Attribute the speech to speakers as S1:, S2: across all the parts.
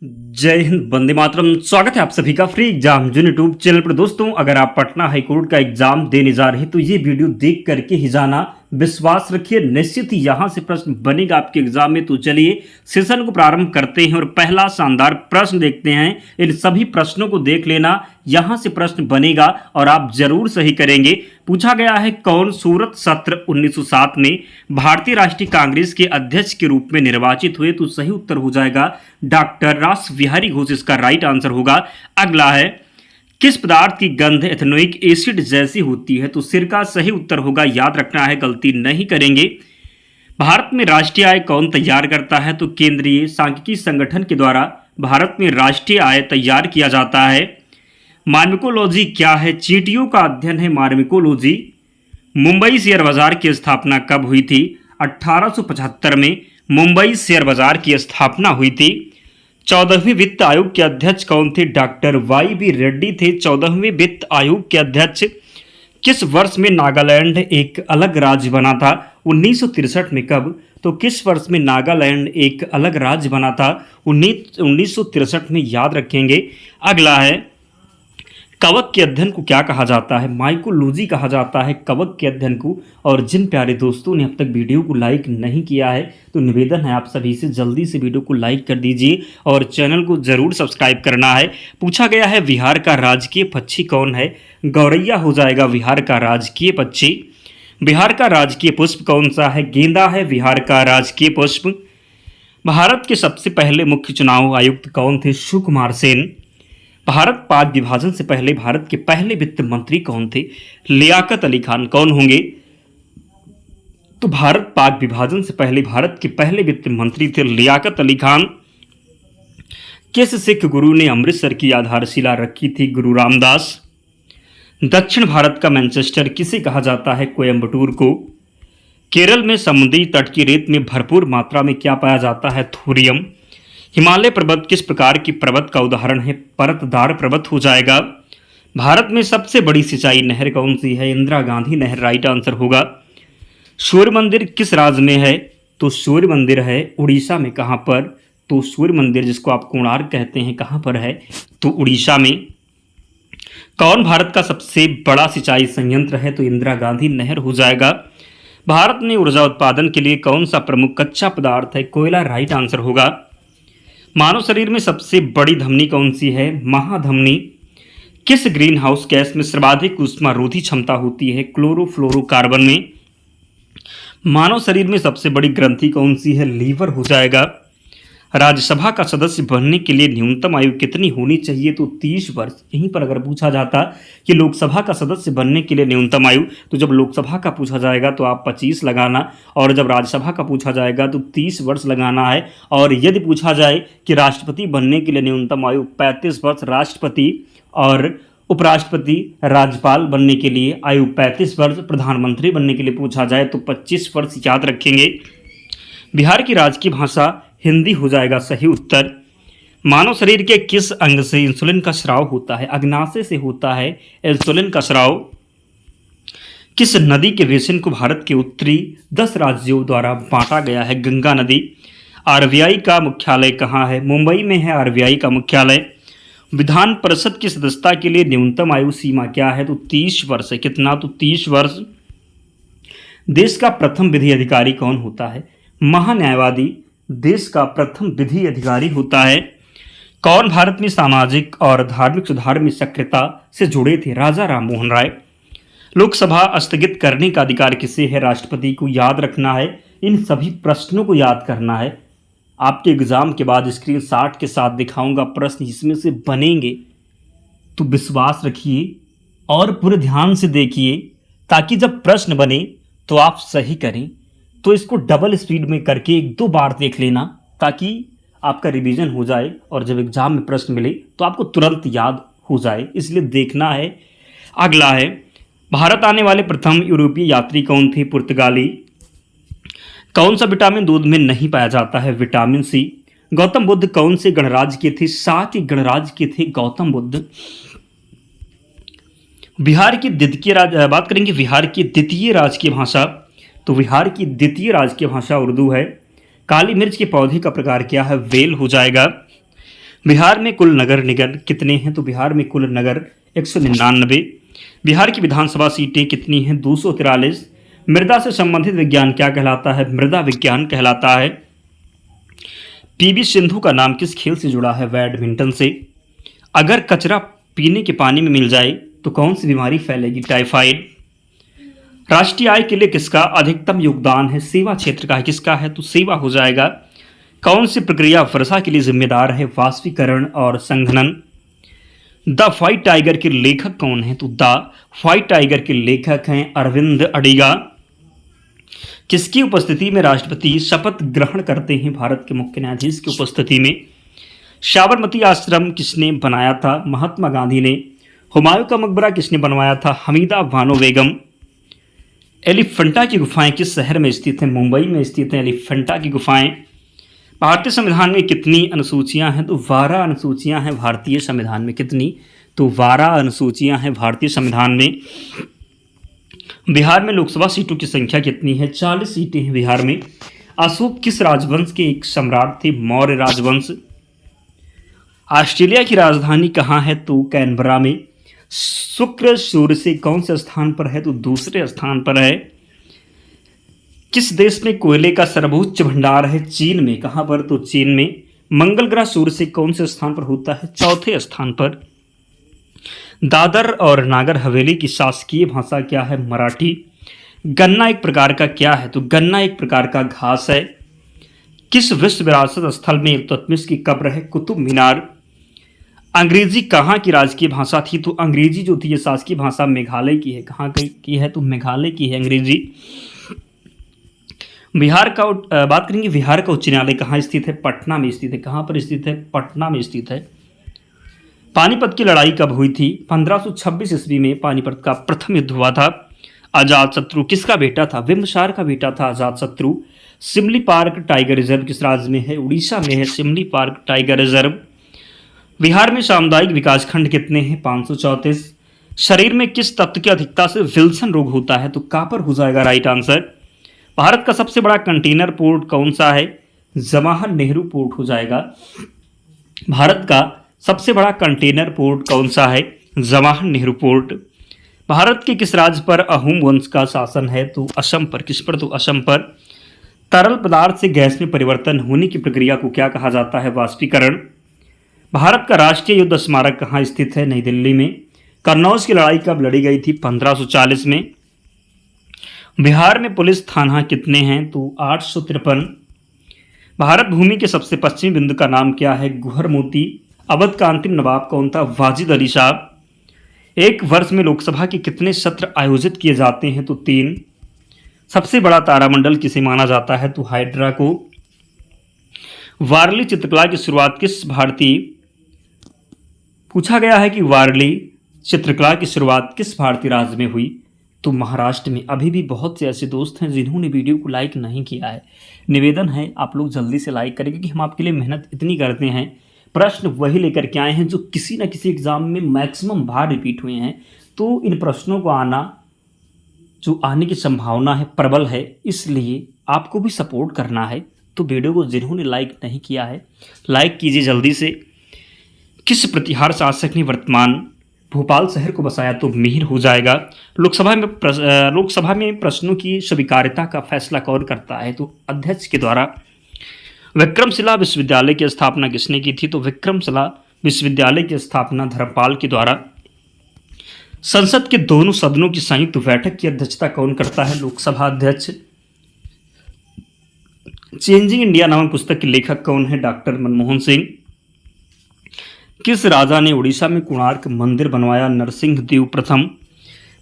S1: जय हिंद, वंदे मातरम। स्वागत है आप सभी का फ्री एग्जाम जो यूट्यूब चैनल पर। दोस्तों, अगर आप पटना हाईकोर्ट का एग्जाम देने जा रहे हैं तो ये वीडियो देख करके ही जाना, विश्वास रखिए निश्चित ही यहां से प्रश्न बनेगा आपके एग्जाम में। तो चलिए सेशन को प्रारंभ करते हैं और पहला शानदार प्रश्न देखते हैं। इन सभी प्रश्नों को देख लेना, यहां से प्रश्न बनेगा और आप जरूर सही करेंगे। पूछा गया है, कौन सूरत सत्र 1907 में भारतीय राष्ट्रीय कांग्रेस के अध्यक्ष के रूप में निर्वाचित हुए? तो सही उत्तर हो जाएगा डॉक्टर रास बिहारी घोष, इसका राइट आंसर होगा। अगला है, किस पदार्थ की गंध एथेनोइक एसिड जैसी होती है? तो सिरका सही उत्तर होगा, याद रखना है, गलती नहीं करेंगे। भारत में राष्ट्रीय आय कौन तैयार करता है? तो केंद्रीय सांख्यिकी संगठन के द्वारा भारत में राष्ट्रीय आय तैयार किया जाता है। मार्मिकोलॉजी क्या है? चींटियों का अध्ययन है मार्मिकोलॉजी। मुंबई शेयर बाजार की स्थापना कब हुई थी? 1875 में मुंबई शेयर बाजार की स्थापना हुई थी। 14वीं वित्त आयोग के अध्यक्ष कौन थे? डॉक्टर वाई बी रेड्डी थे 14वें वित्त आयोग के अध्यक्ष। किस वर्ष में नागालैंड एक अलग राज्य बना था? 1963 में। कब? तो किस वर्ष में नागालैंड एक अलग राज्य बना था? 1963 में, याद रखेंगे। अगला है, कवक के अध्ययन को क्या कहा जाता है? माइकोलॉजी कहा जाता है कवक के अध्ययन को। और जिन प्यारे दोस्तों ने अब तक वीडियो को लाइक नहीं किया है तो निवेदन है आप सभी से, जल्दी से वीडियो को लाइक कर दीजिए और चैनल को जरूर सब्सक्राइब करना है। पूछा गया है, बिहार का राजकीय पक्षी कौन है? गौरैया हो जाएगा बिहार का राजकीय पक्षी। बिहार का राजकीय पुष्प कौन सा है? गेंदा है बिहार का राजकीय पुष्प। भारत के सबसे पहले मुख्य चुनाव आयुक्त कौन थे? सुकुमार सेन। भारत पाक विभाजन से पहले भारत के पहले वित्त मंत्री कौन थे? लियाकत अली खान। कौन होंगे? तो भारत पाक विभाजन से पहले भारत के पहले वित्त मंत्री थे लियाकत अली खान। किस सिख गुरु ने अमृतसर की आधारशिला रखी थी? गुरु रामदास। दक्षिण भारत का मैनचेस्टर किसे कहा जाता है? कोयम्बटूर को। केरल में समुद्री तट की रेत में भरपूर मात्रा में क्या पाया जाता है? थोरियम। हिमालय पर्वत किस प्रकार की पर्वत का उदाहरण है? परतदार पर्वत हो जाएगा। भारत में सबसे बड़ी सिंचाई नहर कौन सी है? इंदिरा गांधी नहर, राइट आंसर होगा। सूर्य मंदिर किस राज्य में है? तो सूर्य मंदिर है उड़ीसा में। कहाँ पर? तो सूर्य मंदिर, जिसको आप कोणार्क कहते हैं, कहाँ पर है? तो उड़ीसा में। कौन भारत का सबसे बड़ा सिंचाई संयंत्र है? तो इंदिरा गांधी नहर हो जाएगा। भारत में ऊर्जा उत्पादन के लिए कौन सा प्रमुख कच्चा पदार्थ है? कोयला, राइट आंसर होगा। मानव शरीर में सबसे बड़ी धमनी कौन सी है? महाधमनी। किस ग्रीन हाउस गैस में सर्वाधिक ऊष्मारोधी क्षमता होती है? क्लोरोफ्लोरोकार्बन में। मानव शरीर में सबसे बड़ी ग्रंथि कौन सी है? लीवर हो जाएगा। राज्यसभा का सदस्य बनने के लिए न्यूनतम आयु कितनी होनी चाहिए? तो 30 वर्ष। यहीं पर अगर पूछा जाता कि लोकसभा का सदस्य बनने के लिए न्यूनतम आयु, तो जब लोकसभा का पूछा जाएगा तो आप 25 लगाना, और जब राज्यसभा का पूछा जाएगा तो 30 वर्ष लगाना है। और यदि पूछा जाए कि राष्ट्रपति बनने के लिए न्यूनतम आयु 35 वर्ष, राष्ट्रपति और उपराष्ट्रपति राज्यपाल बनने के लिए आयु 35 वर्ष, प्रधानमंत्री बनने के लिए पूछा जाए तो 25 वर्ष, याद रखेंगे। बिहार की राजकीय भाषा हिंदी हो जाएगा सही उत्तर। मानव शरीर के किस अंग से इंसुलिन का स्राव होता है? अग्नाशय से होता है इंसुलिन का स्राव। किस नदी के बेसिन को भारत के उत्तरी 10 राज्यों द्वारा बांटा गया है? गंगा नदी। आरबीआई का मुख्यालय कहाँ है? मुंबई में है आरबीआई का मुख्यालय। विधान परिषद की सदस्यता के लिए न्यूनतम आयु सीमा क्या है? तो 30 वर्ष है। कितना? तो 30 वर्ष। देश का प्रथम विधि अधिकारी कौन होता है? महान्यायवादी देश का प्रथम विधि अधिकारी होता है। कौन भारत में सामाजिक और धार्मिक सुधार में सक्रियता से जुड़े थे? राजा राममोहन राय। लोकसभा स्थगित करने का अधिकार किसे है? राष्ट्रपति को, याद रखना है। इन सभी प्रश्नों को याद करना है। आपके एग्जाम के बाद स्क्रीनशॉट के साथ दिखाऊंगा प्रश्न, इसमें से बनेंगे, तो विश्वास रखिए और पूरे ध्यान से देखिए, ताकि जब प्रश्न बने तो आप सही करें। तो इसको डबल स्पीड में करके 1-2 बार देख लेना, ताकि आपका रिवीजन हो जाए और जब एग्जाम में प्रश्न मिले तो आपको तुरंत याद हो जाए, इसलिए देखना है। अगला है, भारत आने वाले प्रथम यूरोपीय यात्री कौन थे? पुर्तगाली। कौन सा विटामिन दूध में नहीं पाया जाता है? Vitamin C. गौतम बुद्ध कौन से गणराज्य के थे? साक्य गणराज्य के थे गौतम बुद्ध। बिहार की द्वितीय बात करेंगे बिहार की द्वितीय राजकीय भाषा, तो बिहार की द्वितीय राजकीय भाषा उर्दू है। काली मिर्च के पौधे का प्रकार क्या है? वेल हो जाएगा। बिहार में कुल नगर निगम कितने हैं? तो बिहार में कुल नगर 199। बिहार की विधानसभा सीटें कितनी हैं? 243। मृदा से संबंधित विज्ञान क्या कहलाता है? मृदा विज्ञान कहलाता है। पीवी सिंधु का नाम किस खेल से जुड़ा है? बैडमिंटन से। अगर कचरा पीने के पानी में मिल जाए तो कौन सी बीमारी फैलेगी? टाइफाइड। राष्ट्रीय आय के लिए किसका अधिकतम योगदान है? सेवा क्षेत्र का है। किसका है? तो सेवा हो जाएगा। कौन सी प्रक्रिया वर्षा के लिए जिम्मेदार है? वाष्पीकरण और संघनन। द व्हाइट टाइगर के लेखक कौन है? तो द व्हाइट टाइगर के लेखक हैं अरविंद अडिगा। किसकी उपस्थिति में राष्ट्रपति शपथ ग्रहण करते हैं? भारत के मुख्य न्यायाधीश की उपस्थिति में। साबरमती आश्रम किसने बनाया था? महात्मा गांधी ने। हुमायूं का मकबरा किसने बनवाया था? हमीदा बानो बेगम। एलिफेंटा की गुफाएं किस शहर में स्थित हैं? मुंबई में स्थित हैं एलिफेंटा की गुफाएं। भारतीय संविधान में कितनी अनुसूचियां हैं? तो 12 अनुसूचियां हैं भारतीय संविधान में। कितनी? तो 12 अनुसूचियां हैं भारतीय संविधान में। बिहार में लोकसभा सीटों की संख्या कितनी है? 40 सीटें हैं बिहार में। अशोक किस राजवंश के एक सम्राट थे? मौर्य राजवंश। ऑस्ट्रेलिया की राजधानी कहाँ है? तो कैनबरा में। शुक्र सूर्य से कौन से स्थान पर है? तो दूसरे स्थान पर है। किस देश में कोयले का सर्वोच्च भंडार है? चीन में। कहां पर? तो चीन में। मंगल ग्रह सूर्य से कौन से स्थान पर होता है? चौथे स्थान पर। दादर और नागर हवेली की शासकीय भाषा क्या है? मराठी। गन्ना एक प्रकार का क्या है? तो गन्ना एक प्रकार का घास है। किस विश्व विरासत स्थल में इल्तुतमिश की कब्र है? कुतुब मीनार। अंग्रेजी कहाँ की राजकीय भाषा थी? तो अंग्रेजी जो थी ये शासकीय भाषा मेघालय की है। कहाँ की है? तो मेघालय की है अंग्रेजी। बिहार का बात करेंगे। बिहार का उच्च न्यायालय कहाँ स्थित है? पटना में स्थित है। कहाँ पर स्थित है? पटना में स्थित है। पानीपत की लड़ाई कब हुई थी? 1526 ईस्वी में पानीपत का प्रथम युद्ध हुआ था। अजातशत्रु किसका बेटा था? बिंबिसार का बेटा था Ajatashatru. Simli park tiger reserve किस राज्य में है? उड़ीसा में है Simli park tiger reserve. Bihar में सामुदायिक विकास खंड कितने हैं? 534। शरीर में किस तत्व की अधिकता से विल्सन रोग होता है? तो कॉपर हो जाएगा राइट आंसर। भारत का सबसे बड़ा कंटेनर पोर्ट कौन सा है? जवाहर नेहरू पोर्ट हो जाएगा। भारत का सबसे बड़ा कंटेनर पोर्ट कौन सा है? जवाहर नेहरू पोर्ट। भारत के किस राज्य पर अहोम वंश का शासन है? तो असम पर। किस पर? तो असम पर। तरल पदार्थ से गैस में परिवर्तन होने की प्रक्रिया को क्या कहा जाता है? वाष्पीकरण। भारत का राष्ट्रीय युद्ध स्मारक कहाँ स्थित है? नई दिल्ली में। कन्नौज की लड़ाई कब लड़ी गई थी? 1540 में। बिहार में पुलिस थाना कितने हैं? तो 853। भारत भूमि के सबसे पश्चिमी बिंदु का नाम क्या है? गुहर मोती। अवध का अंतिम नवाब कौन था? वाजिद अली शाह। एक वर्ष में लोकसभा के कितने सत्र आयोजित किए जाते हैं? तो 3। सबसे बड़ा तारामंडल किसे माना जाता है? तो हाइड्रा को। वारली चित्रकला की शुरुआत किस भारतीय पूछा गया है कि वारली चित्रकला की शुरुआत किस भारतीय राज्य में हुई? तो महाराष्ट्र में। अभी भी बहुत से ऐसे दोस्त हैं जिन्होंने वीडियो को लाइक नहीं किया है। निवेदन है आप लोग जल्दी से लाइक करें, क्योंकि हम आपके लिए मेहनत इतनी करते हैं। प्रश्न वही लेकर के आए हैं जो किसी न किसी एग्जाम में मैक्सिमम बार रिपीट हुए हैं। तो इन प्रश्नों को आने की संभावना है, प्रबल है, इसलिए आपको भी सपोर्ट करना है। तो वीडियो को जिन्होंने लाइक नहीं किया है लाइक कीजिए जल्दी से। किस प्रतिहार शासक ने वर्तमान भोपाल शहर को बसाया? तो मिहिर हो जाएगा। लोकसभा में प्रश्नों की स्वीकार्यता का फैसला कौन करता है? तो अध्यक्ष के द्वारा। विक्रमशिला विश्वविद्यालय की स्थापना किसने की थी? तो विक्रमशिला विश्वविद्यालय की स्थापना धर्मपाल के द्वारा। संसद के दोनों सदनों की संयुक्त बैठक की अध्यक्षता कौन करता है? लोकसभा अध्यक्ष। चेंजिंग इंडिया नामक पुस्तक के लेखक कौन है? डॉक्टर मनमोहन सिंह। किस राजा ने उड़ीसा में कोणार्क मंदिर बनवाया? नरसिंह देव प्रथम।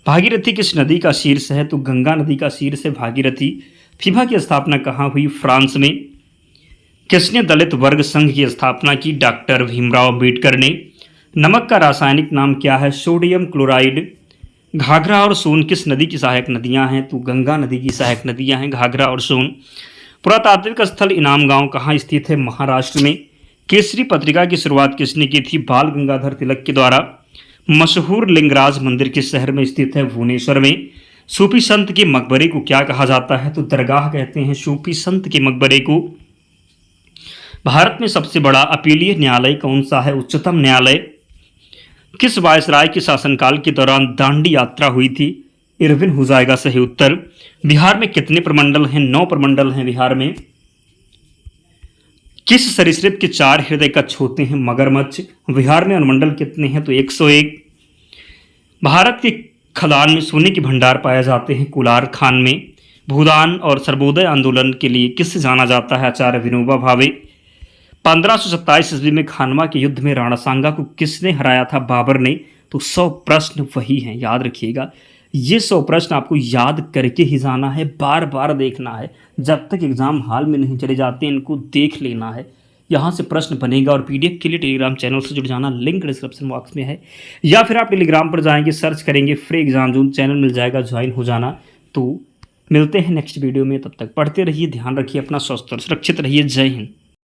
S1: भागीरथी किस नदी का शीर्ष है? तो गंगा नदी का शीर्ष है भागीरथी। फीफा की स्थापना कहाँ हुई? फ्रांस में। किसने दलित वर्ग संघ की स्थापना की? डॉक्टर भीमराव अम्बेडकर ने। नमक का रासायनिक नाम क्या है? Sodium chloride. घाघरा और सोन किस नदी की सहायक नदियां हैं? तो गंगा नदी की सहायक नदियां हैं घाघरा और सोन। पुरातात्विक स्थल इनाम गांव कहाँ स्थित है? महाराष्ट्र में। केसरी पत्रिका की शुरुआत किसने की थी? बाल गंगाधर तिलक के द्वारा। मशहूर लिंगराज मंदिर किस शहर में स्थित है? भुवनेश्वर में। सूफी संत के मकबरे को क्या कहा जाता है? तो दरगाह कहते हैं सूफी संत के मकबरे को। भारत में सबसे बड़ा अपीलीय न्यायालय कौन सा है? उच्चतम न्यायालय। किस वायसराय के शासनकाल के दौरान दांडी यात्रा हुई थी? इरविन हो जाएगा सही उत्तर। बिहार में कितने प्रमंडल हैं? 9 प्रमंडल हैं बिहार में। किस सरीसृप के 4 हृदय कक्ष होते हैं? मगरमच्छ। बिहार में अनुमंडल कितने हैं? तो 101। भारत के खदान में सोने के भंडार पाए जाते हैं? कोलार खान में। भूदान और सर्वोदय आंदोलन के लिए किससे जाना जाता है? आचार्य विनोबा भावे। 1527 ईस्वी में खानवा के युद्ध में राणा सांगा को किसने हराया था? बाबर ने। तो 100 प्रश्न वही हैं, याद रखिएगा। ये 100 प्रश्न आपको याद करके ही जाना है, बार बार देखना है। जब तक एग्जाम हॉल में नहीं चले जाते इनको देख लेना है। यहाँ से प्रश्न बनेगा। और पीडीएफ के लिए टेलीग्राम चैनल से जुड़ जाना, लिंक डिस्क्रिप्शन बॉक्स में है। या फिर आप टेलीग्राम पर जाएंगे, सर्च करेंगे फ्री एग्जाम जोन, चैनल मिल जाएगा, ज्वाइन हो जाना। तो मिलते हैं नेक्स्ट वीडियो में, तब तक पढ़ते रहिए, ध्यान रखिए अपना, स्वस्थ और सुरक्षित रहिए। जय हिंद।